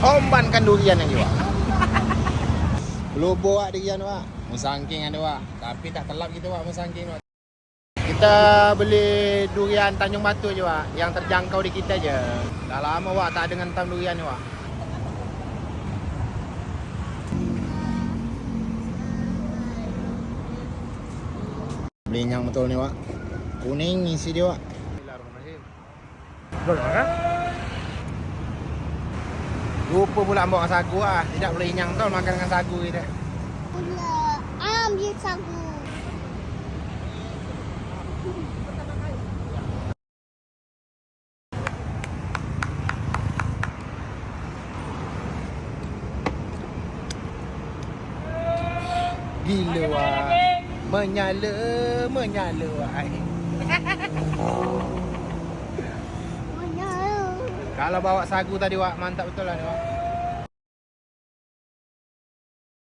Ombankan durian lagi Wak. Pelubur Wak durian Wak. Mesangking ada Wak. Tapi tak telap kita Wak mesangking Wak. Kita beli durian Tanjung Batu je Wak. Yang terjangkau di kita je. Dah lama Wak tak ada ngentam durian ni Wak. Beli yang betul ni Wak. Kuning isi dia Wak. Betul kan? Lupa pula bawa sagu lah. Tidak boleh inyang tau makan dengan sagu kita. Pula ambil sagu. Gila Wak. Menyala Wak. Kalau bawa sagu tadi Wak, mantap betul lah ni Wak.